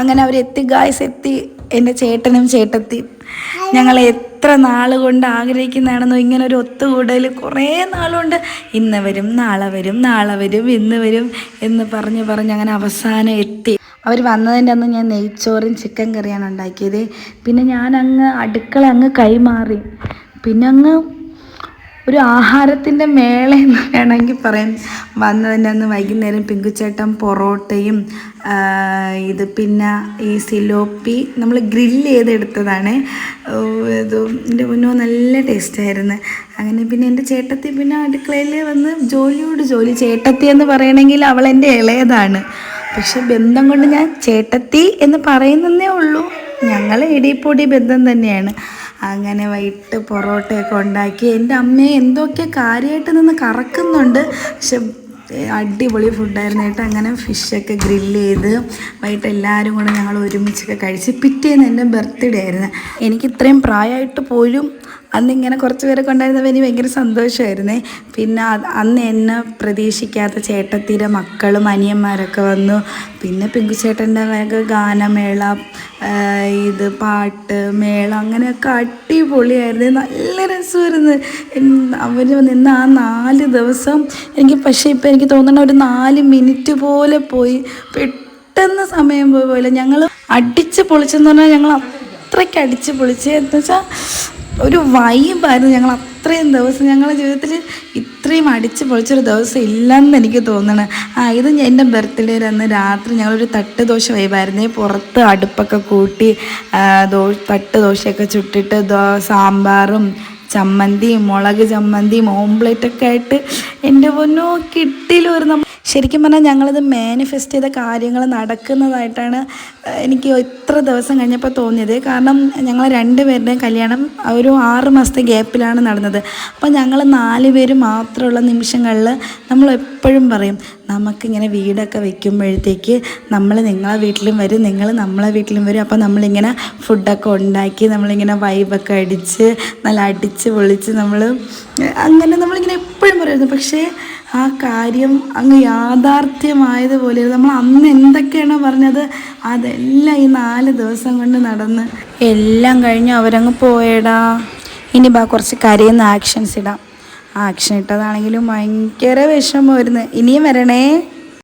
അങ്ങനെ അവരെത്തി ഗായ്സ്, എത്തി. എൻ്റെ ചേട്ടനും ചേട്ടത്തിയും ഞങ്ങൾ എത്ര നാൾ കൊണ്ട് ആഗ്രഹിക്കുന്നതാണെന്നോ ഇങ്ങനെ ഒരു ഒത്തുകൂടൽ. കുറേ നാളുകൊണ്ട് ഇന്ന് വരും, നാളെ വരും, നാളെ വരും, ഇന്ന് വരും എന്ന് പറഞ്ഞ് അങ്ങനെ അവസാനം എത്തി. അവർ വന്നതിൻ്റെ അന്ന് ഞാൻ നെയ്ച്ചോറും ചിക്കൻ കറിയാണ് ഉണ്ടാക്കിയത്. പിന്നെ ഞാൻ അടുക്കള കൈമാറി. പിന്നെ ഒരു ആഹാരത്തിൻ്റെ മേളയെന്ന് വേണമെങ്കിൽ പറയാം. വന്നതിൻ്റെ അന്ന് വൈകുന്നേരം പിങ്കുച്ചേട്ടൻ പൊറോട്ടയും പിന്നെ ഈ സിലോപ്പി നമ്മൾ ഗ്രില്ല് ചെയ്തെടുത്തതാണ്. ഇത് എൻ്റെ മുന്നോ നല്ല ടേസ്റ്റായിരുന്നു. അങ്ങനെ പിന്നെ എൻ്റെ ചേട്ടത്തി പിന്നെ അടുക്കളയിൽ വന്ന് ജോലി. ചേട്ടത്തി എന്ന് പറയണമെങ്കിൽ അവൾ എൻ്റെ ഇളയതാണ്. പക്ഷെ ബന്ധം കൊണ്ട് ഞാൻ ചേട്ടത്തി എന്ന് പറയുന്നതേ ഉള്ളൂ. ഞങ്ങൾ ഇടിപ്പൊടി ബന്ധം തന്നെയാണ്. അങ്ങനെ വൈകിട്ട് പൊറോട്ടയൊക്കെ ഉണ്ടാക്കി. എൻ്റെ അമ്മയെ എന്തൊക്കെ കാര്യമായിട്ട് നിന്ന് കറക്കുന്നുണ്ട്. പക്ഷെ അടിപൊളി ഫുഡായിരുന്നു കേട്ടോ. അങ്ങനെ ഫിഷൊക്കെ ഗ്രില്ല് ചെയ്ത് വൈകിട്ട് എല്ലാവരും കൂടെ ഞങ്ങൾ ഒരുമിച്ചൊക്കെ കഴിച്ച്. പിറ്റേന്ന് എൻ്റെ ബർത്ത്ഡേ ആയിരുന്നു. എനിക്ക് ഇത്രയും പ്രായമായിട്ട് പോലും അന്നിങ്ങനെ കുറച്ച് പേരൊക്കെ ഉണ്ടായിരുന്നപ്പോൾ എനിക്ക് ഭയങ്കര സന്തോഷമായിരുന്നേ. പിന്നെ അന്ന് എന്നെ പ്രതീക്ഷിക്കാത്ത ചേട്ടത്തിയുടെ മക്കളും അനിയന്മാരൊക്കെ വന്നു. പിന്നെ പിങ്കുച്ചേട്ടൻ്റെ വക ഗാനമേള, പാട്ട് മേള, അങ്ങനെയൊക്കെ അടിപൊളിയായിരുന്നു. നല്ല രസമായിരുന്നു അവർ നിന്ന് ആ 4 ദിവസം. പക്ഷേ ഇപ്പം എനിക്ക് തോന്നുന്ന ഒരു 4 മിനിറ്റ് പോലെ പോയി. പെട്ടെന്ന് സമയം പോലെ ഞങ്ങൾ അടിച്ച് പൊളിച്ചെന്ന് പറഞ്ഞാൽ ഞങ്ങൾ അത്രയ്ക്ക് അടിച്ച് പൊളിച്ച് എന്ന് വെച്ചാൽ ഒരു വൈബായിരുന്നു. ഞങ്ങൾ അത്രയും ദിവസം ഞങ്ങളുടെ ജീവിതത്തിൽ ഇത്രയും അടിച്ച് പൊളിച്ചൊരു ദിവസം ഇല്ലെന്ന് എനിക്ക് തോന്നണം. ഇത് എൻ്റെ ബർത്ത്ഡേ അന്ന് രാത്രി ഞങ്ങളൊരു തട്ട് ദോശ വൈബായിരുന്നേ. പുറത്ത് അടുപ്പൊക്കെ കൂട്ടി തട്ട് ദോശയൊക്കെ ചുട്ടിട്ട് സാമ്പാറും ചമ്മന്തിയും മുളക് ചമ്മന്തിയും ഓംപ്ലേറ്റൊക്കെ ആയിട്ട് എൻ്റെ പൊന്നോ കിട്ടിയില്ലായിരുന്നു. ശരിക്കും പറഞ്ഞാൽ ഞങ്ങളിത് മാനിഫെസ്റ്റ് ചെയ്ത കാര്യങ്ങൾ നടക്കുന്നതായിട്ടാണ് എനിക്ക് ഇത്ര ദിവസം കഴിഞ്ഞപ്പോൾ തോന്നിയത്. കാരണം ഞങ്ങൾ 2 പേരുടെയും കല്യാണം ഒരു 6 മാസത്തെ ഗ്യാപ്പിലാണ് നടന്നത്. അപ്പോൾ ഞങ്ങൾ 4 പേര് മാത്രമുള്ള നിമിഷങ്ങളിൽ നമ്മൾ എപ്പോഴും പറയും, നമുക്കിങ്ങനെ വീടൊക്കെ വയ്ക്കുമ്പോഴത്തേക്ക് നമ്മൾ നിങ്ങളെ വീട്ടിലും വരും, നിങ്ങൾ നമ്മളെ വീട്ടിലും വരും. അപ്പോൾ നമ്മളിങ്ങനെ ഫുഡൊക്കെ ഉണ്ടാക്കി നമ്മളിങ്ങനെ വൈബൊക്കെ അടിച്ച് നല്ല അടിച്ച് പൊളിച്ച് നമ്മളിങ്ങനെ എപ്പോഴും പറയുന്നു. പക്ഷേ ആ കാര്യം യാഥാർത്ഥ്യമായതുപോലെ നമ്മൾ അന്ന് എന്തൊക്കെയാണോ പറഞ്ഞത് അതെല്ലാം ഈ 4 ദിവസം കൊണ്ട് നടന്ന് എല്ലാം കഴിഞ്ഞ് അവരങ്ങ് പോയടാ. ഇനി കുറച്ച് കരയുന്ന ആക്ഷൻസ് ഇടാം. ആക്ഷൻ ഇട്ടതാണെങ്കിലും ഭയങ്കര വിഷമമായിരുന്നു. ഇനിയും വരണേ.